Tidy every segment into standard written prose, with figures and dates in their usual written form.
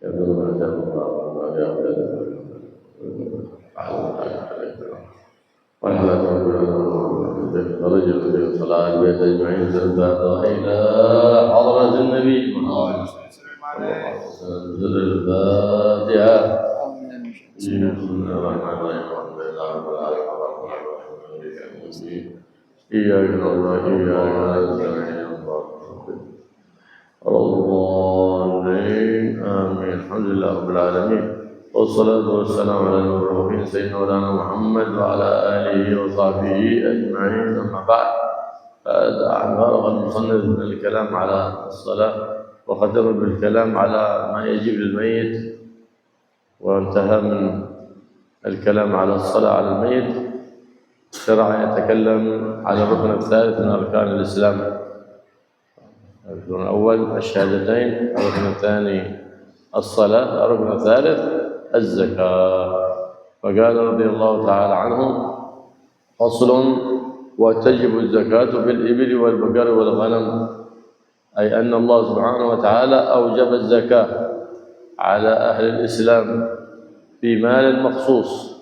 ورجل في صلاة البيت أجمعين سلفا إلى حضرة النبي محمد زر الفاتحة. بسم الله الرحمن الرحيم الحمد لله رب العالمين إياك نعبد وإياك نستعين الضالين آمين. الحمد لله رب العالمين والصلاة والسلام على المبعوث سيدنا مولانا محمد وعلى آله وصحبه أجمعين. أما بعد، فرغ المصنف من الكلام على الصلاة وختم بالكلام على ما يجب للميت، وانتهى من الكلام على الصلاة على الميت، شرع يتكلم على الركن الثالث من أركان الإسلام. الركن الأول الشهادتين، الركن الثاني الصلاة، الركن الثالث الزكاة. فقال رضي الله تعالى عنه: فصل: وتجب الزكاة في الإبل والبقر والغنم. أي أن الله سبحانه وتعالى أوجب الزكاة على أهل الإسلام في مال مخصوص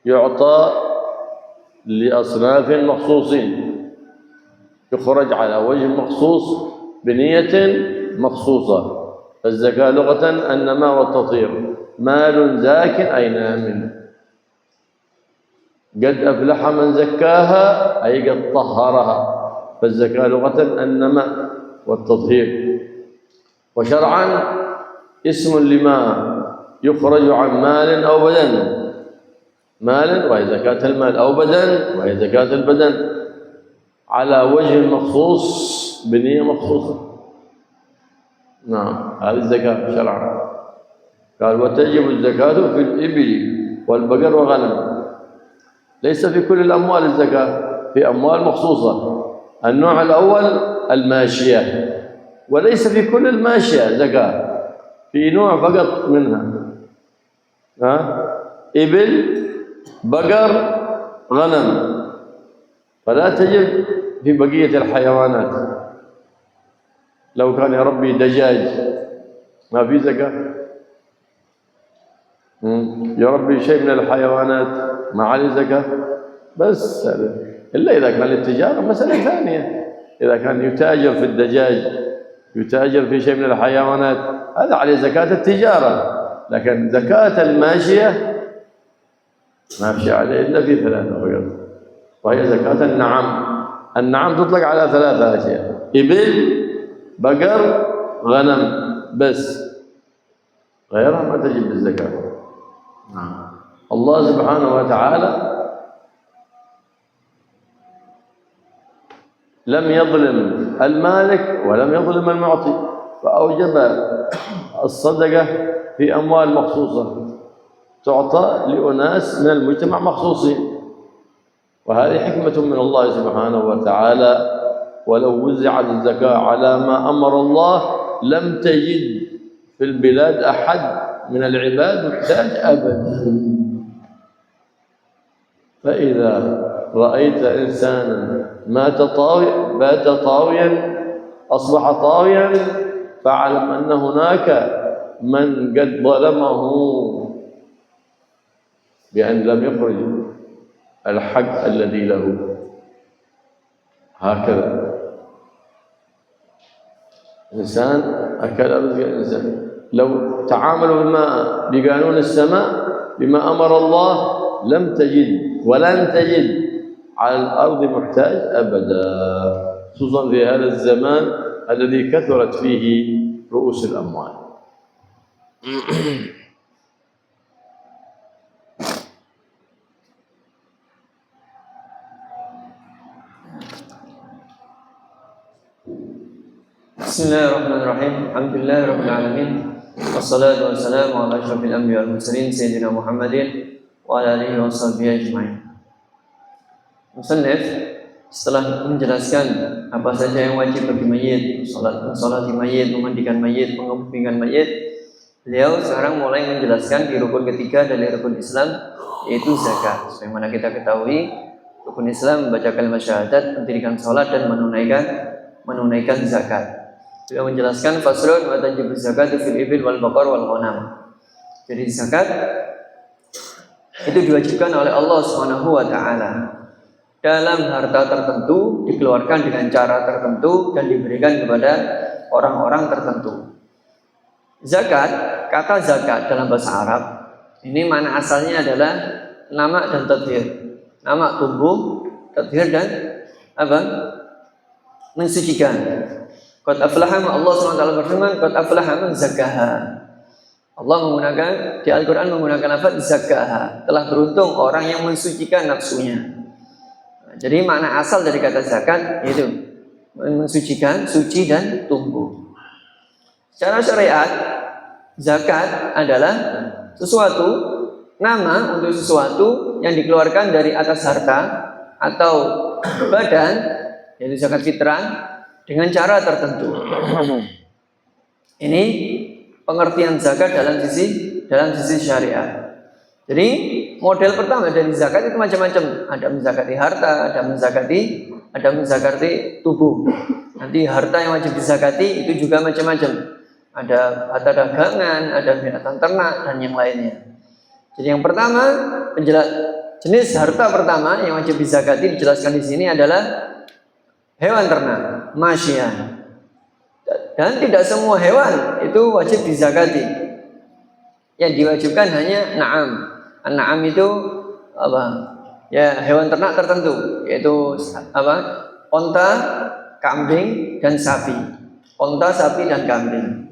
يعطى لأصناف مخصوصين، يخرج على وجه مخصوص بنية مخصوصة. فالزكاة لغة النماء والتطهير، مال زاك أي نام. قد أفلح من زكاها أي قد طهرها. فالزكاة لغة النماء والتطهير، وشرعا اسم لما يخرج عن مال أو بدن. مال وهي زكاة المال، أو بدن وهي زكاة البدن، على وجه مخصوص بنية مخصوصة. نعم، هذه الزكاة شرعا. قال: وتجب الزكاة في الإبل والبقر والغنم. ليس في كل الأموال الزكاة، في أموال مخصوصة. النوع الأول الماشية، وليس في كل الماشية زكاة، في نوع فقط منها. إبل، بقر، غنم، فلا تجب في بقية الحيوانات. لو كان يربي دجاج ما في زكاة. يربي شيء من الحيوانات ما عليه زكاة، بس إلا إذا كان للتجارة مسألة ثانية. إذا كان يتاجر في الدجاج، يتاجر في شيء من الحيوانات، هذا عليه زكاة التجارة. لكن زكاة الماشية ما في عليه إلا في ثلاثة فقط، وهي زكاة النعم. النعم تطلق على ثلاثة أشياء: إبل، بقر، غنم، بس غيرها ما تجب الزكاة. الله سبحانه وتعالى لم يظلم المالك ولم يظلم المعطي، فأوجب الصدقة في أموال مخصوصة تعطى لأناس من المجتمع مخصوصين، وهذه حكمة من الله سبحانه وتعالى. ولو وزعت الزكاة على ما أمر الله لم تجد في البلاد أحد من العباد محتاج أبدا. فإذا رأيت إنسانا بات طاويا أصبح طاويا، فاعلم أن هناك من قد ظلمه بأن لم يخرج الحق الذي له. هكذا إنسان أكل رزق الإنسان. لو تعاملوا بقانون السماء بما أمر الله لم تجد ولن تجد على الأرض محتاج أبدا، خصوصا في هذا الزمان الذي كثرت فيه رؤوس الأموال. بسم الله الرحمن الرحيم. الحمد لله رب العالمين، والصلاة والسلام على أشرف الأنبياء والمرسلين سيدنا محمد وعلى آله وصحبه أجمعين. Musannif setelah menjelaskan apa saja yang wajib bagi mayit, mensolati mayit, memandikan mayit, mengebumikan mayit, beliau sekarang mulai menjelaskan di rukun ketiga dari rukun Islam, yaitu zakat. Sebagaimana kita ketahui, rukun Islam membaca kalimat syahadat, mendirikan sholat, dan menunaikan zakat. Beliau menjelaskan faslun wa tajibu zakatu fil ibil wal baqar wal ghanam. Jadi zakat itu diwajibkan oleh Allah Subhanahu wa taala dalam harta tertentu, dikeluarkan dengan cara tertentu dan diberikan kepada orang-orang tertentu. Zakat, kata zakat dalam bahasa Arab ini mana asalnya adalah nama dan tadhir. Nama tumbuh, tadhir dan apa? Mensucikan. Qad aflaha, Allah SWT berfirman, qad aflaha man zakkaha. Allah menggunakan di Al-Qur'an menggunakan lafaz zakkaha. Telah beruntung orang yang mensucikan nafsunya. Jadi makna asal dari kata zakat itu mensucikan, suci dan tumbuh. Secara syariat, zakat adalah sesuatu, nama untuk sesuatu yang dikeluarkan dari atas harta atau badan, yaitu zakat fitrah, dengan cara tertentu. Ini pengertian zakat dalam sisi syariat. Jadi model pertama dari zakat itu macam-macam. Ada menzakati harta, ada menzakati tubuh. Nanti harta yang wajib dizakati itu juga macam-macam. Ada harta dagangan, ada binatang ternak dan yang lainnya. Jadi yang pertama, jenis harta pertama yang wajib dizakati dijelaskan di sini adalah hewan ternak, masyiyah. Dan tidak semua hewan itu wajib dizakati. Yang diwajibkan hanya na'am. An-na'am itu apa? Ya, hewan ternak tertentu, yaitu apa? Onta, kambing dan sapi. Onta, sapi dan kambing.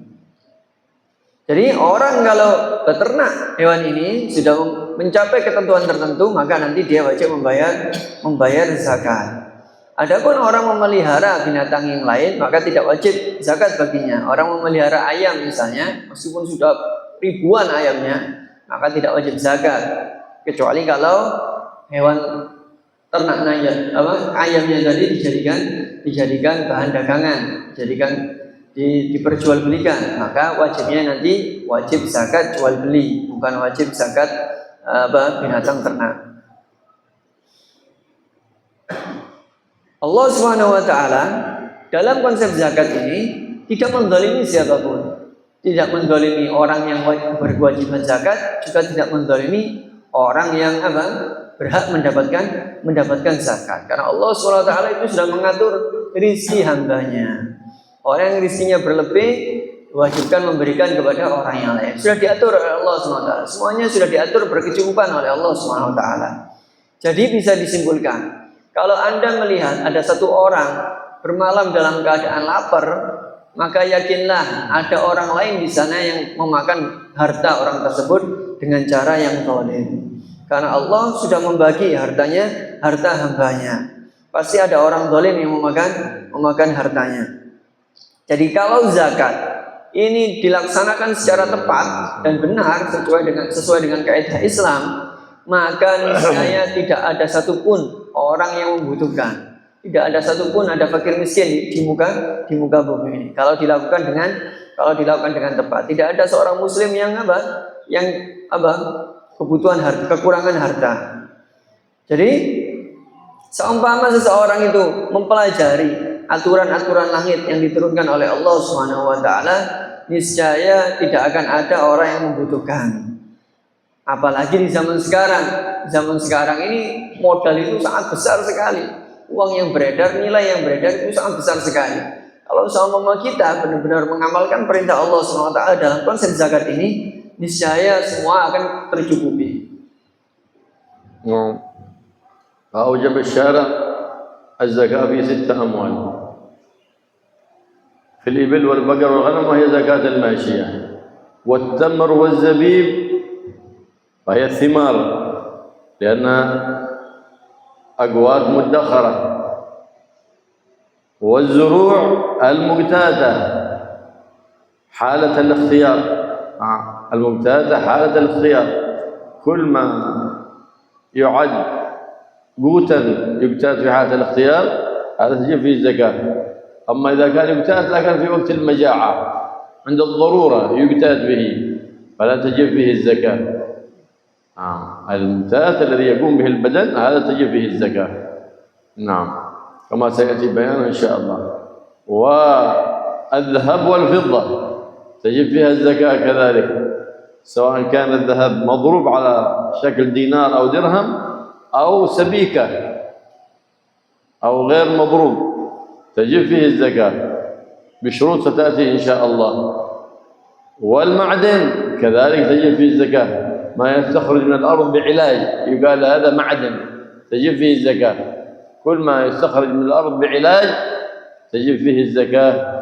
Jadi orang kalau beternak hewan ini sudah mencapai ketentuan tertentu, maka nanti dia wajib membayar zakat. Adapun orang memelihara binatang yang lain, maka tidak wajib zakat baginya. Orang memelihara ayam misalnya, meskipun sudah ribuan ayamnya, maka tidak wajib zakat. Kecuali kalau hewan ternaknya, ayamnya tadi dijadikan bahan dagangan, diperjualbelikan, maka wajibnya nanti wajib zakat jual beli, bukan wajib zakat binatang ternak. Allah Subhanahu wa taala dalam konsep zakat ini tidak menzalimi siapapun. Tidak menzalimi orang yang berkewajiban zakat, juga tidak menzalimi orang yang berhak mendapatkan zakat. Karena Allah Subhanahu wa taala itu sudah mengatur rizki hambanya. Orang yang rizkinya berlebih diwajibkan memberikan kepada orang yang lain. Sudah diatur oleh Allah Subhanahu wa taala. Semuanya sudah diatur berkecukupan oleh Allah Subhanahu wa taala. Jadi bisa disimpulkan, kalau Anda melihat ada satu orang bermalam dalam keadaan lapar, maka yakinlah ada orang lain di sana yang memakan harta orang tersebut dengan cara yang zalim. Karena Allah sudah membagi harta hambanya. Pasti ada orang zalim yang memakan hartanya. Jadi kalau zakat ini dilaksanakan secara tepat dan benar sesuai dengan kaidah Islam, maka niscaya tidak ada satupun orang yang membutuhkan. Tidak ada satupun ada fakir miskin di muka bumi ini. Kalau dilakukan dengan tepat, tidak ada seorang muslim yang kebutuhan harta, kekurangan harta. Jadi seumpama seseorang itu mempelajari aturan-aturan langit yang diturunkan oleh Allah Subhanahu wa taala, niscaya tidak akan ada orang yang membutuhkan. Apalagi di zaman sekarang. Zaman sekarang ini modal itu sangat besar sekali. Uang yang beredar, nilai yang beredar itu sangat besar sekali. Kalau seumpama kita benar-benar mengamalkan perintah Allah SWT dalam konsep zakat ini, niscaya semua akan tercukupi. أوجب الشارع الزكاة في 6 أموال في الإبل والبقر والغنم، وهي زكاة الماشية، والتمر والزبيب وهي الثمار لأنها أقوات مدخرة، والزروع المجتاثة حالة الاختيار، المجتاثة حالة الاختيار، كل ما يعد قوتا يجتاث في حالة الاختيار هذا تجب فيه الزكاة. أما إذا كان يجتاث لكن في وقت المجاعة عند الضرورة يجتاث به فلا تجب فيه الزكاة. المجتاث الذي يقوم به البدن هذا تجب فيه الزكاة. نعم، كما سيأتي بيان إن شاء الله. الذهب والفضة تجب فيها الزكاة كذلك، سواء كان الذهب مضروب على شكل دينار أو درهم أو سبيكة أو غير مضروب تجب فيه الزكاة بشروط ستأتي إن شاء الله. والمعدن كذلك تجب فيه الزكاة، ما يستخرج من الأرض بعلاج يقال هذا معدن تجب فيه الزكاة. كل ما يستخرج من الأرض بعلاج تجب فيه الزكاة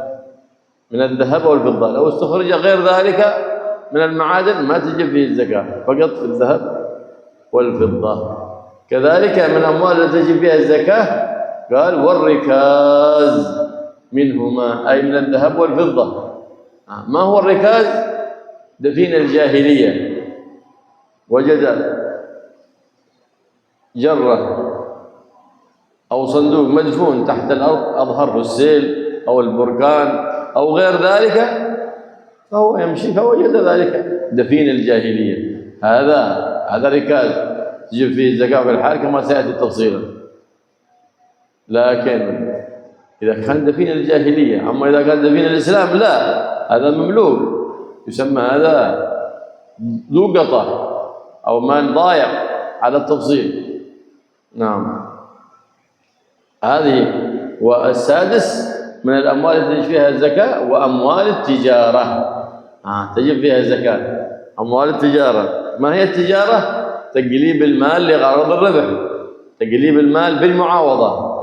من الذهب والفضة. لو استخرج غير ذلك من المعادن ما تجب فيه الزكاة، فقط في الذهب والفضة. كذلك من الأموال التي تجب فيها الزكاة قال والركاز منهما، أي من الذهب والفضة. ما هو الركاز؟ دفين الجاهلية، وجد جرة أو صندوق مدفون تحت الأرض أظهره السيل أو البركان أو غير ذلك، فهو يمشي فوجد ذلك دفين الجاهلية. هذا ركاز تجب فيه الزكاة في الحال كما سيأتي تفصيلا. لكن إذا كان دفين الجاهلية، أما إذا كان دفين الإسلام لا، هذا مملوك، يسمى هذا ذو قطع أو مال ضايع على التفصيل. نعم هذه. والسادس من الأموال التي تجب فيها الزكاة وأموال التجارة تجب فيها الزكاة. أموال التجارة ما هي التجارة؟ تقليب المال لغرض الربح، تقليب المال بالمعاوضة،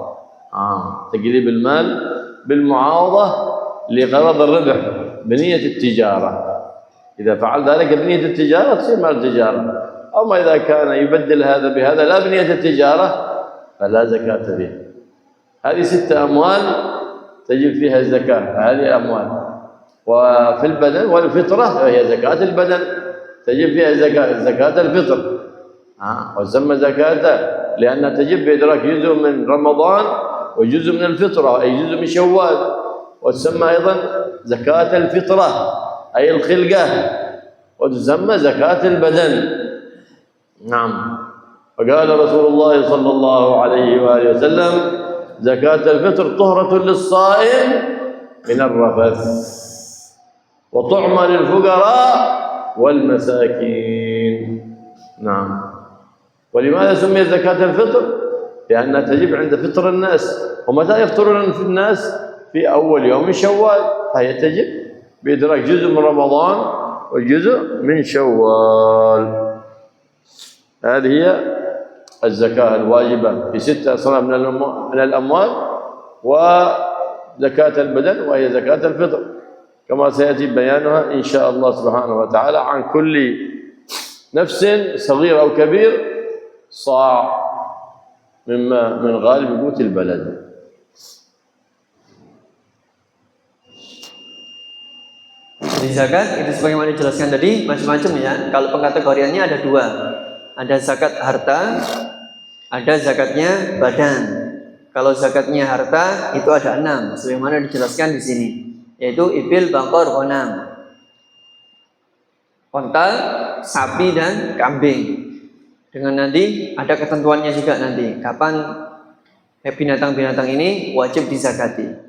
تقليب المال بالمعاوضة لغرض الربح بنية التجارة. إذا فعل ذلك بنية التجارة تصير مال التجارة. أما إذا كان يبدل هذا بهذا لا بنية التجارة فلا زكاة فيه. هذه 6 أموال تجب فيها الزكاة، هذه الأموال. وفي البدن والفطرة هي زكاة البدن تجب فيها زكاة الفطر، وتسمى زكاة لأنها تجب بإدراك جزء من رمضان وجزء من الفطرة أي جزء من شوال. وتسمى أيضا زكاة الفطرة أي الخلقة، وتسمى زكاة البدن. نعم. فقال رسول الله صلى الله عليه وآله وسلم زكاة الفطر طهرة للصائم من الرفث وطعمة للفقراء والمساكين. نعم. ولماذا سميت زكاة الفطر؟ لأنها تجب عند فطر الناس. ومتى يفطرون الناس؟ في أول يوم من شوال، فهي تجب بإدراك جزء من رمضان وجزء من شوال. هذه هي الزكاة الواجبة في 6 أصناف من الأموال، وزكاة البدن وهي زكاة الفطر كما سيأتي بيانها إن شاء الله سبحانه وتعالى عن كل نفس صغير أو كبير صاع من غالب قوت البلد. Di zakat itu sebagaimana dijelaskan tadi macam-macam ya. Kalau pengkategoriannya ada 2. Ada zakat harta, ada zakatnya badan. Kalau zakatnya harta itu ada 6 sebagaimana dijelaskan di sini, yaitu ibil, baqar, ghanam. Onta, sapi dan kambing. Dengan nanti ada ketentuannya juga nanti kapan binatang-binatang ini wajib dizakati.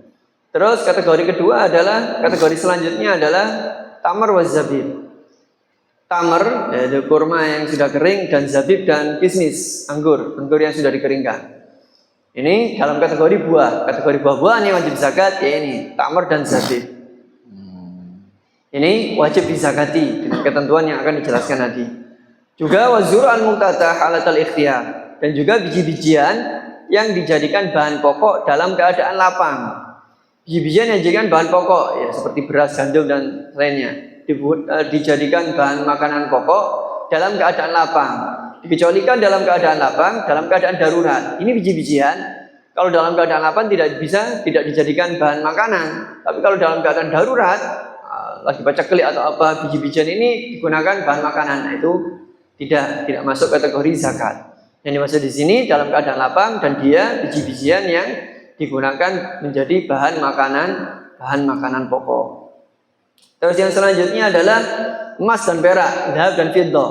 Terus kategori kedua adalah kategori selanjutnya adalah tamar wa zabib. Tamar yaitu kurma yang sudah kering, dan zabib dan kismis, anggur yang sudah dikeringkan. Ini dalam kategori buah. Kategori buah-buahan yang wajib zakat ya ini tamar dan zabib. Ini wajib dizakati dengan ketentuan yang akan dijelaskan nanti. Juga wazur'an muqtadah alatal ikhtiyar, dan juga biji-bijian yang dijadikan bahan pokok dalam keadaan lapang. Biji-bijian yang dijadikan bahan pokok ya seperti beras, gandum dan lainnya dijadikan bahan makanan pokok dalam keadaan lapang. Dikecualikan dalam keadaan lapang, dalam keadaan darurat. Ini biji-bijian kalau dalam keadaan lapang tidak dijadikan bahan makanan. Tapi kalau dalam keadaan darurat lagi paceklik atau apa, biji-bijian ini digunakan bahan makanan. Nah, itu tidak masuk kategori zakat. Yang dimaksud di sini dalam keadaan lapang dan dia biji-bijian yang digunakan menjadi bahan makanan pokok. Terus yang selanjutnya adalah emas dan perak, dhahab dan fiddah.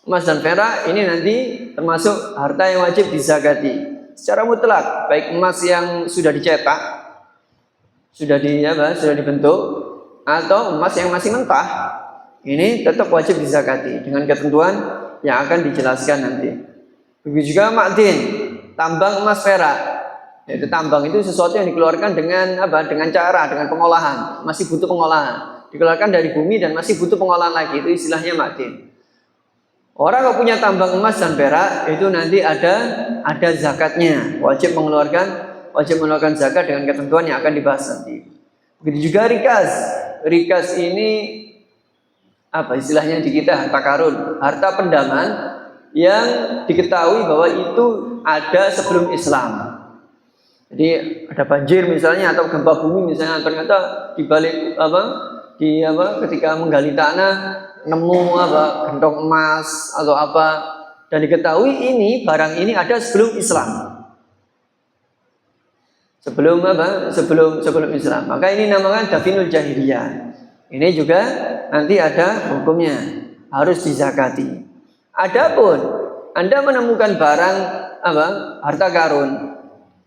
Emas dan perak ini nanti termasuk harta yang wajib dizakati secara mutlak, baik emas yang sudah dicetak sudah dibentuk, atau emas yang masih mentah, ini tetap wajib dizakati dengan ketentuan yang akan dijelaskan nanti. Begitu juga ma'din, tambang emas perak. Yaitu tambang itu sesuatu yang dikeluarkan dengan pengolahan, masih butuh pengolahan. Dikeluarkan dari bumi dan masih butuh pengolahan lagi, itu istilahnya ma'din. Orang yang punya tambang emas dan perak itu nanti ada zakatnya, wajib mengeluarkan zakat dengan ketentuan yang akan dibahas nanti. Begitu juga rikas. Rikas ini apa istilahnya di kita, harta karun, harta pendaman yang diketahui bahwa itu ada sebelum Islam. Jadi ada banjir misalnya atau gempa bumi misalnya, ternyata di balik ketika menggali tanah nemu gentong emas atau apa, dan diketahui barang ini ada sebelum Islam. Sebelum Islam. Maka ini namanya dafinul jahiliyah. Ini juga nanti ada hukumnya, harus dizakati. Adapun Anda menemukan barang harta karun,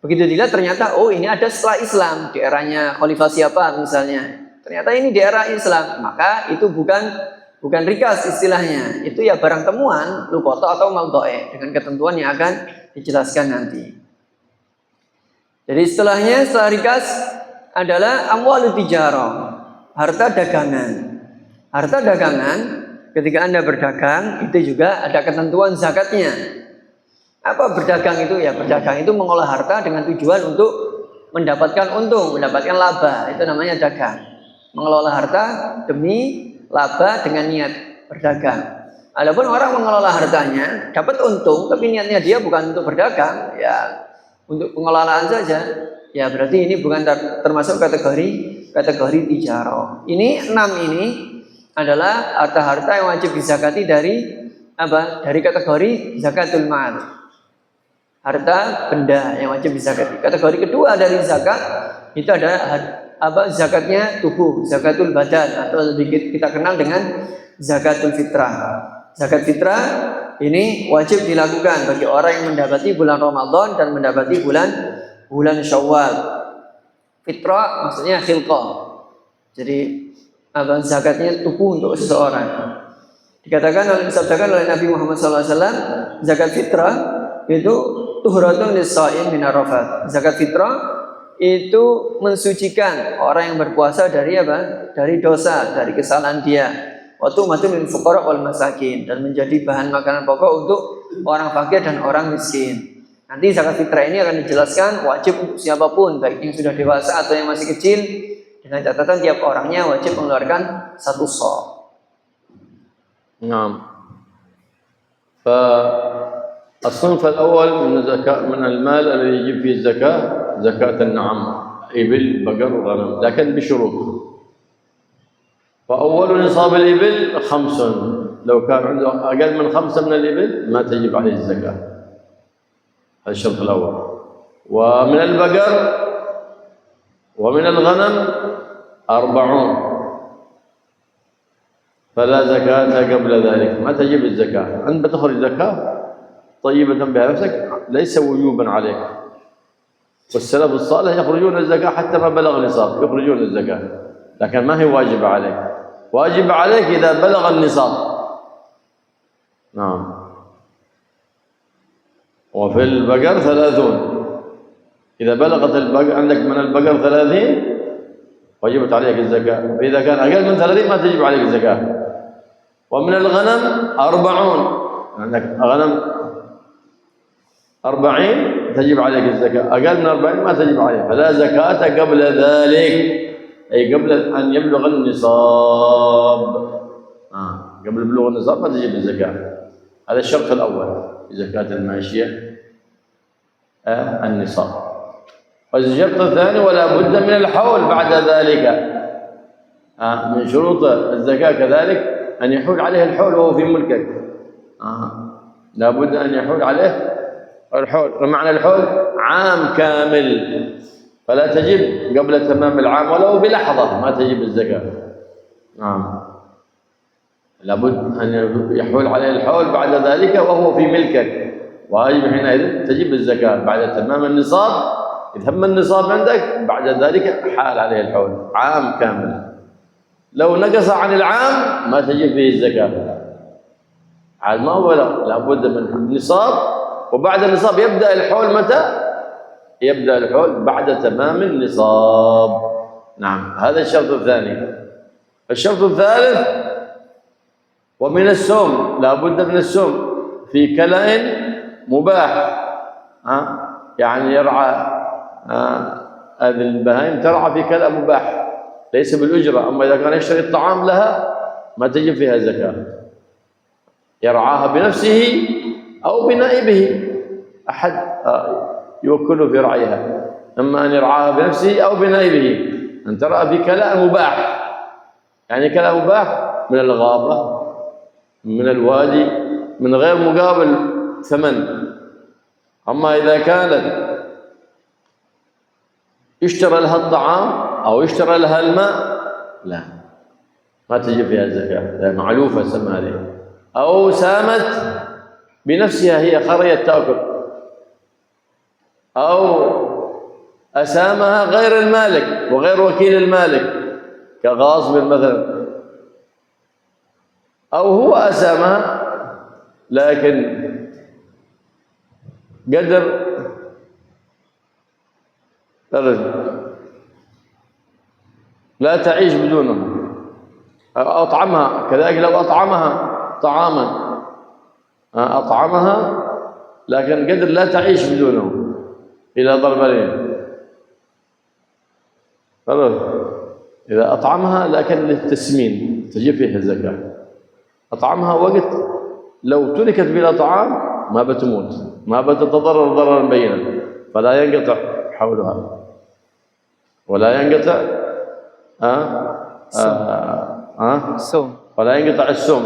begitu dilihat ternyata ini ada setelah Islam, di eranya khalifah siapa misalnya. Ternyata ini di era Islam, maka itu bukan rikas istilahnya. Itu ya barang temuan, luqata atau maldhoe, dengan ketentuan yang akan dijelaskan nanti. Jadi setelah rikas adalah amwalut tijarah, harta dagangan. Harta dagangan ketika Anda berdagang itu juga ada ketentuan zakatnya. Apa berdagang itu? Ya berdagang itu mengolah harta dengan tujuan untuk mendapatkan untung, mendapatkan laba. Itu namanya dagang. Mengelola harta demi laba dengan niat berdagang. Adapun orang mengelola hartanya dapat untung tapi niatnya dia bukan untuk berdagang, ya untuk pengelolaan saja, ya berarti ini bukan termasuk kategori tijarah. Ini 6 ini adalah harta-harta yang wajib dizakati dari kategori zakatul mal. Harta benda yang wajib dizakati. Kategori kedua dari zakat itu adalah zakatnya tubuh, zakatul badan, atau sedikit kita kenal dengan zakatul fitrah. Zakat fitrah ini wajib dilakukan bagi orang yang mendapati bulan Ramadan dan mendapati bulan Syawal. Fitrah maksudnya khilqah. Jadi zakatnya tubuh untuk seseorang. Disabdakan oleh Nabi Muhammad SAW, zakat fitrah itu tuhratun lis-shaim min Arafat. Zakat fitrah itu mensucikan orang yang berpuasa dari dari dosa, dari kesalahan dia. Waktu matun lil fuqara wal masakin, dan menjadi bahan makanan pokok untuk orang fakir dan orang miskin. Nanti zakat fitrah ini akan dijelaskan wajib untuk siapapun, baik yang sudah dewasa atau yang masih kecil, dengan catatan tiap orangnya wajib mengeluarkan 1 sa'. Naam. فالصنف الأول من المال الذي يجب فيه الزكاة زكاة النعم، إبل بقر وغنم، لكن بشروط. فأول نصاب الإبل 5، لو كان عنده أقل من 5 من الإبل ما تجب عليه الزكاة. هذا الشرط الأول. ومن البقر ومن الغنم 40، فلا زكاة قبل ذلك، ما تجب الزكاة. أنت بتخرج زكاة طيبة بنفسك، ليس وجوبا عليك. والسلف الصالح يخرجون الزكاة حتى ما بلغ النصاب، يخرجون الزكاة، لكن ما هي واجبة عليك. واجب عليك إذا بلغ النصاب. نعم. وفي البقر 30، إذا بلغت البقر عندك من البقر 30 وجبت عليك الزكاة، فإذا كان أقل من 30 ما تجب عليك الزكاة. ومن الغنم 40، عندك غنم 40 تجب عليك الزكاة، أقل من 40 ما تجب عليك، فلا زكاة قبل ذلك، أي قبل أن يبلغ النصاب. قبل بلوغ النصاب ما تجب الزكاة. هذا الشرط الأول في زكاة الماشية، النصاب. والشرط الثاني ولا بد من الحول بعد ذلك. من شروط الزكاة كذلك أن يحول عليه الحول وهو في ملكك. لا بد أن يحول عليه الحول. ومعنى الحول عام كامل، فلا تجب قبل تمام العام ولو بلحظة، ما تجب الزكاة. نعم. لابد أن يحول عليه الحول بعد ذلك وهو في ملكك، ويجب حينئذ تجب الزكاة بعد تمام النصاب إذا هم النصاب عندك بعد ذلك حال عليه الحول عام كامل. لو نقص عن العام ما تجب فيه الزكاة. عاد ما هو لابد من النصاب، وبعد النصاب يبدأ الحول متى؟ يبدأ الحول بعد تمام النصاب. نعم، هذا الشرط الثاني. الشرط الثالث ومن السوم، لابد من السوم في كلأ مباح. يعني يرعى هذه البهائم ترعى في كلأ مباح ليس بالأجرة. أما إذا كان يشتري الطعام لها ما تجب فيها زكاة، يرعاها بنفسه أو بنائبه، أحد يوكله في رعيها. أما أن يرعاها بنفسه أو بنائبه، أن ترعى في كلأ مباح. يعني كلأ مباح من الغابة، من الوادي، من غير مقابل ثمن. أما إذا كانت يشترى لها الطعام أو يشترى لها الماء لا، ما تجب فيها الزكاة، معلوفة سمى هذه. أو سامت بنفسها، هي خريت تأكل، أو أسامها غير المالك وغير وكيل المالك كغاصب مثلا، أو هو أسامها لكن قدر لا تعيش بدونه، أطعمها كذلك. لو أطعمها طعاما أطعمها لكن قدر لا تعيش بدونه إلى ضربين. إذا أطعمها لكن للتسمين تجب فيها الزكاة. أطعمها وقت لو تركت بلا طعام ما بتموت، ما بتتضرر ضررا بينا، فلا ينقطع حولها ولا ينقطع الصوم، ولا ينقطع السوم،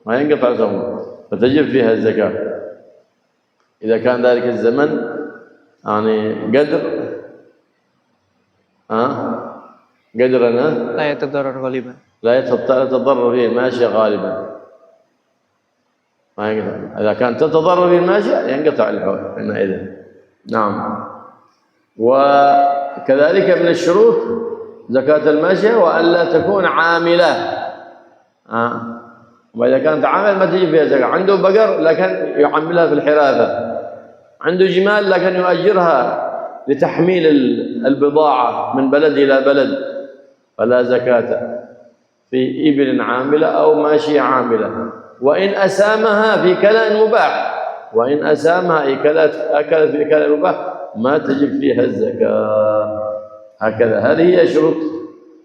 ما ينقطع سوم، فتجب فيها الزكاة إذا كان ذلك الزمن يعني قدر قدرنا لا يتضرر غالبا، لا يتضرر فيه الماشية غالبا، ما ينقطع. إذا كانت تتضرر فيه الماشية ينقطع الحول حينئذ. نعم. وكذلك من الشروط زكاة الماشية وألا تكون عاملة. وإذا كانت عامل ما تجي فيها زكاة. عنده بقر لكن يحملها في الحراثة، عنده جمال لكن يؤجرها لتحميل البضاعة من بلد إلى بلد، فلا زكاة في إبل عاملة أو ماشية عاملة. وإن أسامها في كلأ مباح، وإن أسامها أكلت في كلأ مباح ما تجب فيها الزكاة. هكذا، هذه هي شروط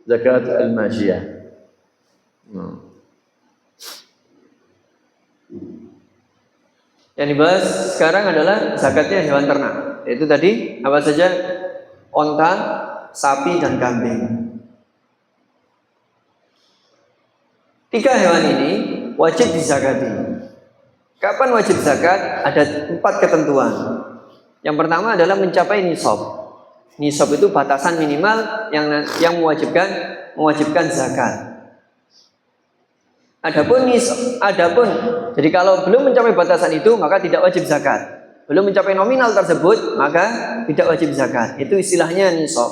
زكاة الماشية. Yang dibahas sekarang adalah zakatnya hewan ternak. Itu tadi apa saja? Onta, sapi, dan kambing. 3 hewan ini wajib dizakati. Kapan wajib zakat? Ada 4 ketentuan. Yang pertama adalah mencapai nisab. Nisab itu batasan minimal yang mewajibkan zakat. Adapun jadi kalau belum mencapai batasan itu maka tidak wajib zakat. Belum mencapai nominal tersebut maka tidak wajib zakat. Itu istilahnya nisab.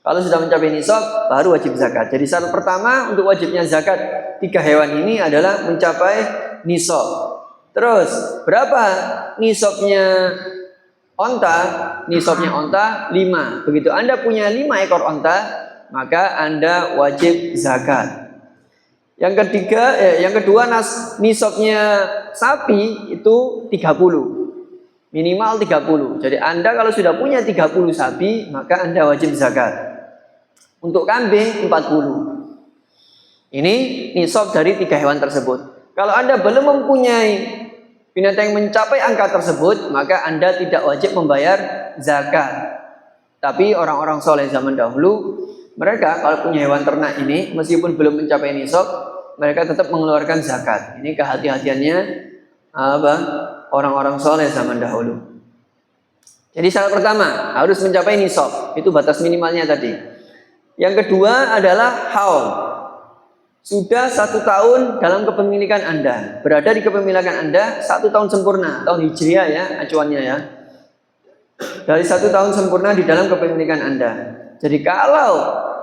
Kalau sudah mencapai nisab baru wajib zakat. Jadi syarat pertama untuk wajibnya zakat 3 hewan ini adalah mencapai nisab. Terus berapa nisabnya onta? Nisabnya onta 5. Begitu Anda punya 5 ekor onta maka Anda wajib zakat. Yang kedua nisabnya sapi itu 30. Minimal 30. Jadi Anda kalau sudah punya 30 sapi, maka Anda wajib zakat. Untuk kambing 40. Ini nisab dari 3 hewan tersebut. Kalau Anda belum mempunyai binatang yang mencapai angka tersebut, maka Anda tidak wajib membayar zakat. Tapi orang-orang soleh zaman dahulu, mereka kalau punya hewan ternak ini, meskipun belum mencapai nisab, mereka tetap mengeluarkan zakat. Ini kehati-hatiannya orang-orang soleh zaman dahulu. Jadi syarat pertama harus mencapai nisab, itu batas minimalnya tadi. Yang kedua adalah haul. Sudah 1 tahun dalam kepemilikan Anda, berada di kepemilikan Anda 1 tahun sempurna, tahun hijriah ya, acuannya ya. dari 1 tahun sempurna di dalam kepemilikan Anda. Jadi kalau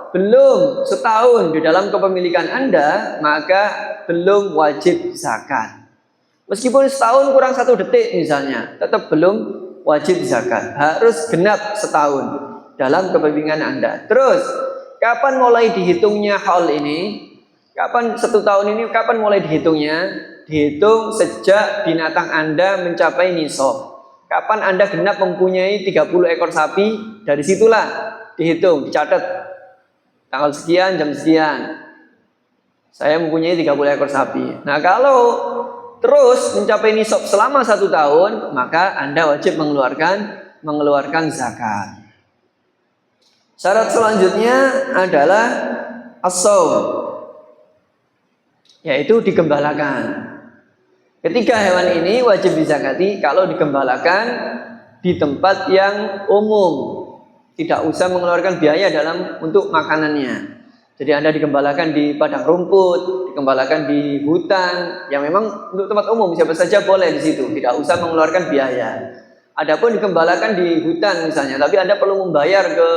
belum setahun di dalam kepemilikan Anda, maka belum wajib zakat. Meskipun setahun kurang 1 detik misalnya, tetap belum wajib zakat. Harus genap setahun dalam kepemilikan Anda. Terus, kapan mulai dihitungnya haul ini? Kapan 1 tahun ini, kapan mulai dihitungnya? Dihitung sejak binatang Anda mencapai nisab. Kapan Anda genap mempunyai 30 ekor sapi, dari situlah dihitung, dicatat. Tanggal sekian, jam sekian, saya mempunyai 30 ekor sapi. Nah, kalau terus mencapai nisab selama 1 tahun, maka Anda wajib mengeluarkan zakat. Syarat selanjutnya adalah as-shaum, yaitu digembalakan. Ketiga hewan ini wajib dizakati kalau digembalakan di tempat yang umum. Tidak usah mengeluarkan biaya untuk makanannya. Jadi Anda digembalakan di padang rumput, digembalakan di hutan, yang memang untuk tempat umum siapa saja boleh di situ, tidak usah mengeluarkan biaya. Adapun digembalakan di hutan misalnya, tapi Anda perlu membayar ke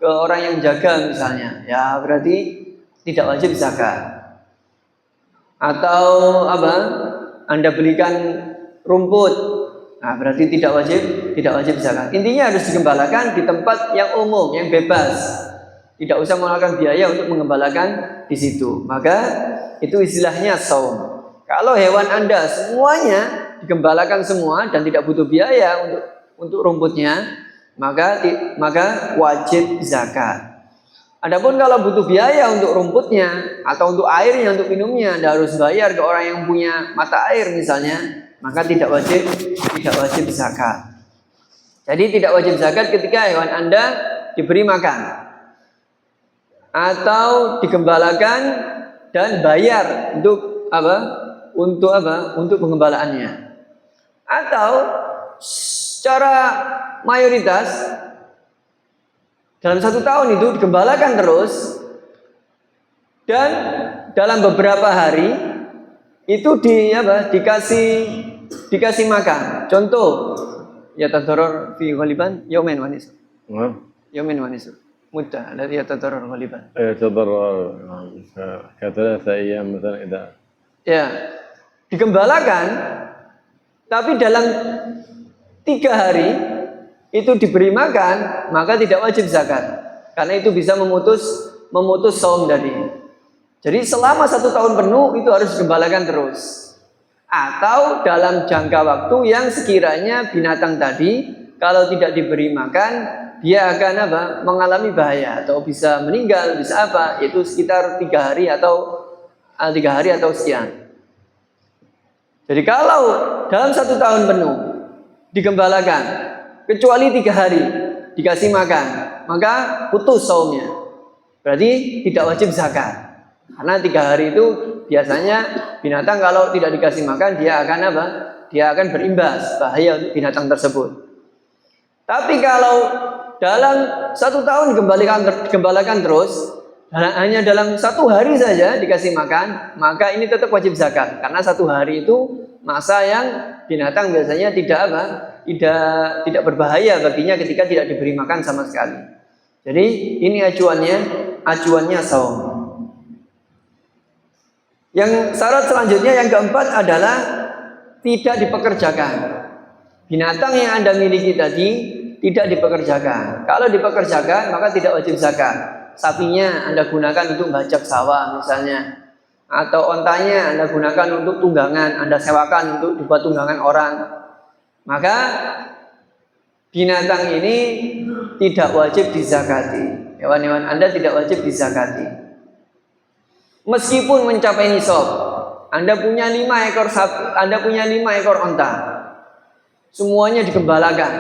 orang yang jaga misalnya, ya berarti tidak wajib zakat. Atau Anda belikan rumput, nah berarti tidak wajib zakat. Intinya harus digembalakan di tempat yang umum, yang bebas. Tidak usah mengeluarkan biaya untuk mengembalakan di situ. Maka itu istilahnya shaum. Kalau hewan Anda semuanya digembalakan semua dan tidak butuh biaya untuk rumputnya, maka wajib zakat. Adapun kalau butuh biaya untuk rumputnya atau untuk airnya, untuk minumnya, Anda harus bayar ke orang yang punya mata air misalnya, maka tidak wajib zakat. Jadi tidak wajib zakat ketika hewan Anda diberi makan atau digembalakan dan bayar untuk pengembalaannya. Atau secara mayoritas dalam 1 tahun itu digembalakan terus, dan dalam beberapa hari itu dikasih makan. Contoh, ya tadoror fi ghaliban yaumin wa nisf. Yaumin wa nisf. Mudah, alladhi yatadoror ghaliban. Yatadoror ka 3 ayyam misalnya idza. Ya, digembalakan tapi dalam 3 hari itu diberi makan, maka tidak wajib zakat. Karena itu bisa memutus shaum tadi. Jadi selama 1 tahun penuh itu harus digembalakan terus. Atau dalam jangka waktu yang sekiranya binatang tadi kalau tidak diberi makan, dia akan mengalami bahaya atau bisa meninggal, bisa itu sekitar 3 hari atau sekian. Jadi kalau dalam 1 tahun penuh digembalakan kecuali 3 hari dikasih makan, maka putus shaumnya. Berarti tidak wajib zakat. Karena 3 hari itu biasanya binatang kalau tidak dikasih makan dia akan berimbas, bahaya untuk binatang tersebut. Tapi kalau dalam 1 tahun digembalakan terus, hanya dalam 1 hari saja dikasih makan, maka ini tetap wajib zakat. Karena 1 hari itu masa yang binatang biasanya tidak berbahaya baginya ketika tidak diberi makan sama sekali. Jadi ini acuannya shaum. Yang syarat selanjutnya yang keempat adalah tidak dipekerjakan. Binatang yang Anda miliki tadi tidak dipekerjakan. Kalau dipekerjakan maka tidak wajib zakat. Sapinya Anda gunakan untuk bajak sawah misalnya, atau ontanya Anda gunakan untuk tunggangan, Anda sewakan untuk dibuat tunggangan orang, maka binatang ini tidak wajib dizakati. Hewan-hewan Anda tidak wajib dizakati. Meskipun mencapai nisab, Anda punya 5 ekor sapi, Anda punya 5 ekor onta, semuanya digembalakan,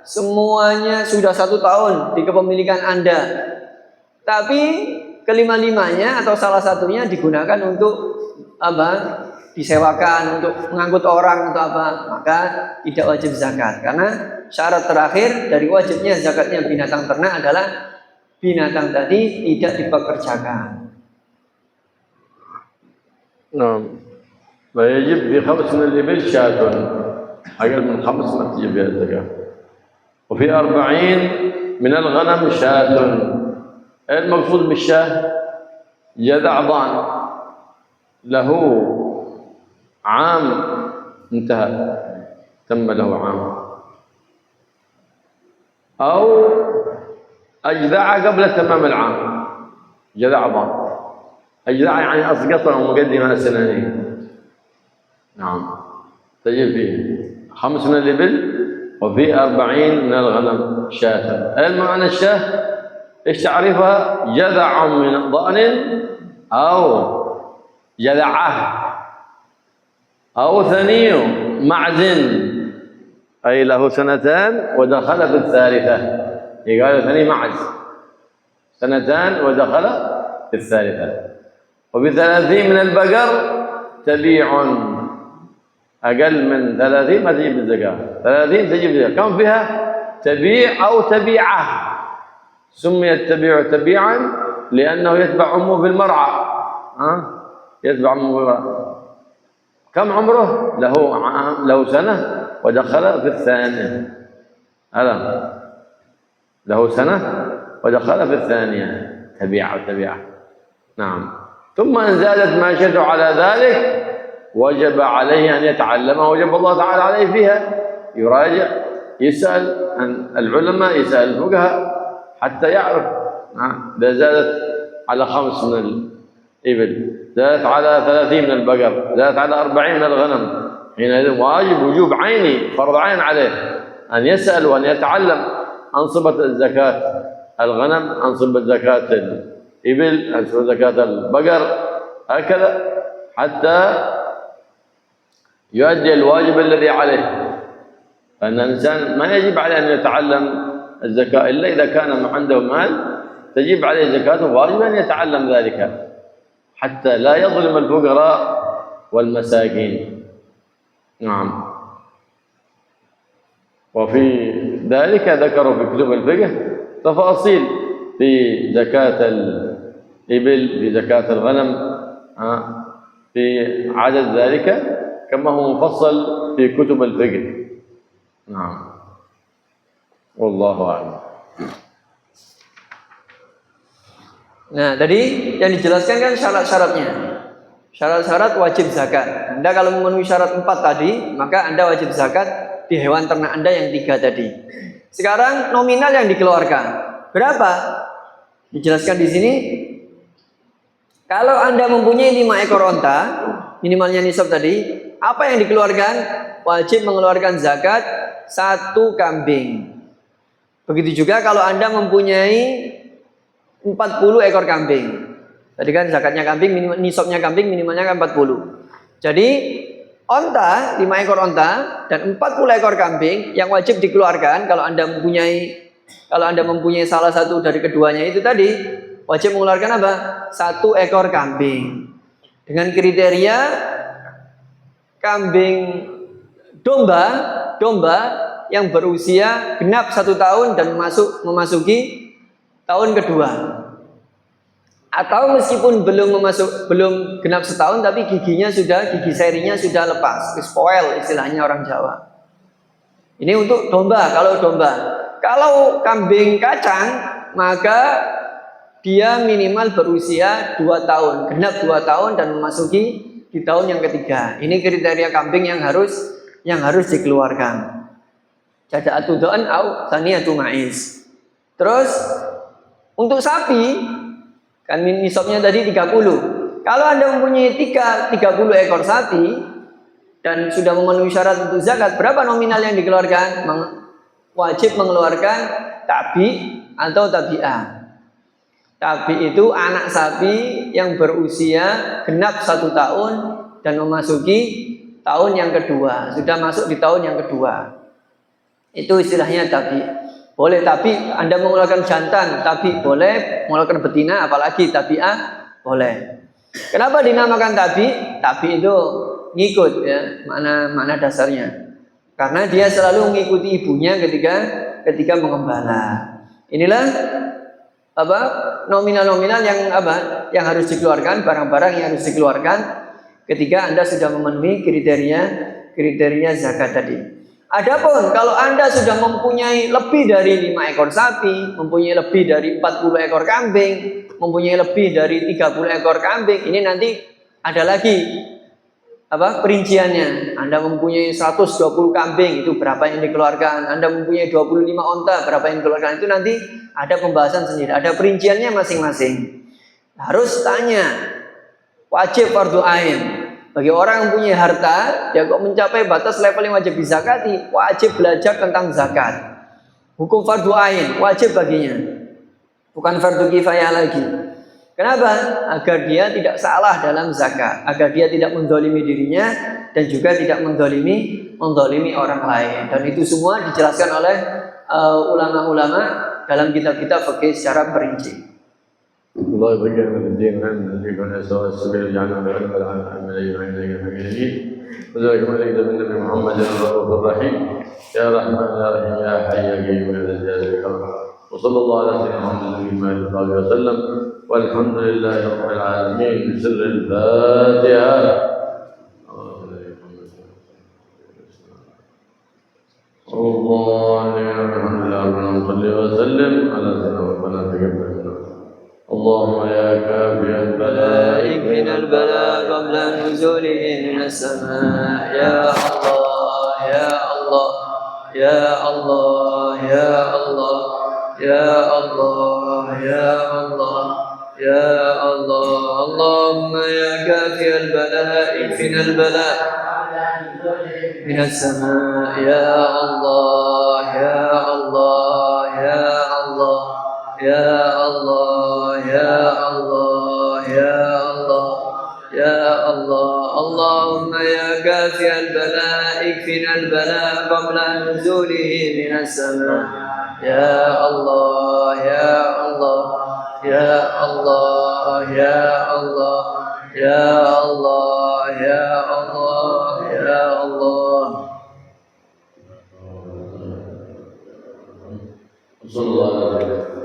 semuanya sudah 1 tahun di kepemilikan Anda, tapi kelima-limanya atau salah satunya digunakan untuk disewakan, untuk mengangkut orang atau maka tidak wajib zakat. Karena syarat terakhir dari wajibnya zakatnya binatang ternak adalah binatang tadi tidak dipekerjakan. نعم ويجب في 5 من الإبل شاة أقل من 5 ما تجب فيها الزكاة. وفي 40 من الغنم شاة. المقصود بالشاة جذع ضأن له عام انتهى، تم له عام، أو أجذع قبل تمام العام. جذع ضأن، أجذع يعني أسقطه ومقدمة سنانين. نعم، تجد فيه 5 من الإبل وفي 40 من الغنم شاة. المعنى الشاة إيش تعرفها؟ جذع من ضأن أو جذعه أو ثني معز، أي له 2 ودخل في الثالثة. يقال ثني معز 2 ودخل في الثالثة. وب30 من البقر تبيع، أقل من 30 ما تجيب الزكاة، 30 تجيب الزكاة. كم فيها؟ تبيع أو تبيعة. سميت تبيع تبيعا لأنه يتبع أمه في المرعى. يتبع أمه في المرعى. كم عمره؟ له 1 ودخل في الثانية. هذا له 1 ودخل في الثانية. تبيع وتبيعة. نعم. ثم إن زادت ماشيته على ذلك وجب عليه أن يتعلمها، وجب الله تعالى عليه فيها. يراجع، يسأل عن العلماء، يسأل الفقهاء حتى يعرف. إذا زادت على 5 من الإبل، زادت على 30 من البقر، زادت على 40 من الغنم، حينئذ واجب وجوب عيني، فرض عين عليه أن يسأل وأن يتعلم أنصبة الزكاة الغنم، أنصبة زكاة الإبل، أنصبة زكاة البقر، هكذا حتى يؤدي الواجب الذي عليه. فإن الإنسان ما يجب عليه أن يتعلم الزكاة إلا إذا كان عنده مال تجب عليه زكاته، واجب أن يتعلم ذلك حتى لا يظلم الفقراء والمساكين. نعم. وفي ذلك ذكروا في كتب الفقه تفاصيل في زكاة الإبل، في زكاة الغنم، في عدد ذلك كما هو مفصل في كتب الفقه. نعم، والله أعلم. Nah, tadi yang dijelaskan kan syarat-syaratnya. Syarat-syarat wajib zakat. Anda kalau memenuhi syarat 4 tadi, maka Anda wajib zakat di hewan ternak Anda yang 3 tadi. Sekarang nominal yang dikeluarkan berapa? Dijelaskan di sini. Kalau Anda mempunyai 5 ekor onta, minimalnya nisab tadi, apa yang dikeluarkan? Wajib mengeluarkan zakat 1 kambing. Begitu juga kalau Anda mempunyai 40 ekor kambing. Tadi kan zakatnya kambing, nisabnya kambing minimalnya kan 40. Jadi onta, 5 ekor onta dan 40 ekor kambing yang wajib dikeluarkan kalau Anda mempunyai salah satu dari keduanya itu tadi, wajib mengeluarkan apa? 1 ekor kambing. Dengan kriteria kambing domba yang berusia genap 1 tahun dan memasuki tahun kedua, atau meskipun belum genap 1 tahun tapi gigi serinya sudah lepas, spoil istilahnya orang Jawa. Ini untuk domba. Kalau kambing kacang maka dia minimal berusia 2 tahun, genap 2 tahun dan memasuki di tahun yang ketiga. Ini kriteria kambing yang harus dikeluarkan. Jada'atu do'an au thaniyatu ma'iz. Terus untuk sapi, kan nisabnya tadi 30. Kalau Anda mempunyai 30 ekor sapi dan sudah memenuhi syarat untuk zakat, berapa nominal yang dikeluarkan? Wajib mengeluarkan tabi atau tabi'ah. Tabi itu anak sapi yang berusia genap 1 tahun dan memasuki tahun yang kedua, sudah masuk di tahun yang kedua. Itu istilahnya tabi. Boleh tabi, Anda mengeluarkan jantan, tabi boleh, mengeluarkan betina, apalagi tabi'ah boleh. Kenapa dinamakan tabi? Tabi itu ngikut, ya, mana dasarnya. Karena dia selalu mengikuti ibunya ketika mengembala. Inilah nominal-nominal yang harus dikeluarkan, barang-barang yang harus dikeluarkan ketika Anda sudah memenuhi kriteria zakat tadi. Adapun kalau Anda sudah mempunyai lebih dari 5 ekor sapi, mempunyai lebih dari 40 ekor kambing, mempunyai lebih dari 30 ekor kambing, ini nanti ada lagi perinciannya. Anda mempunyai 120 kambing, itu berapa yang dikeluarkan? Anda mempunyai 25 onta, berapa yang dikeluarkan? Itu nanti ada pembahasan sendiri, ada perinciannya masing-masing. Harus tanya, wajib fardu ain. Bagi orang yang punya harta, dia kok mencapai batas level yang wajib dizakati, wajib belajar tentang zakat. Hukum fardu ain, wajib baginya. Bukan fardu kifayah lagi. Kenapa? Agar dia tidak salah dalam zakat, agar dia tidak mendolimi dirinya dan juga tidak mendolimi orang lain. Dan itu semua dijelaskan oleh ulama-ulama dalam kitab-kitab fikih secara perinci. الله يبين من الدين عن الذي كان يسوى السبيل جعلنا لك العالم الذي بين يديك الحكيم وذلك ما ليس من نبي محمد الرؤوف الرحيم يا رحمن يا رحيم يا حي يا قيوم يا ذا الجلال والإكرام وصلى الله على سيدنا محمد وعلى آله وسلم والحمد لله رب العالمين بسر الفاتحة. الله الحمد لله ربنا صل وسلم على سيدنا ربنا تقبل اللهم يا كافي البلاء من البلاء قبل نزوله من السماء يا الله يا الله يا الله يا الله يا الله يا الله يا الله اللهم يا كافي البلاء من البلاء من السماء يا الله يا الله يا الله يا الله يا الله يا الله يا الله اللهم يا كافي البلاء اكفنا البلاء قبل نزوله من السماء يا الله يا الله يا الله يا الله يا الله يا الله يا الله صلى الله عليه وسلم.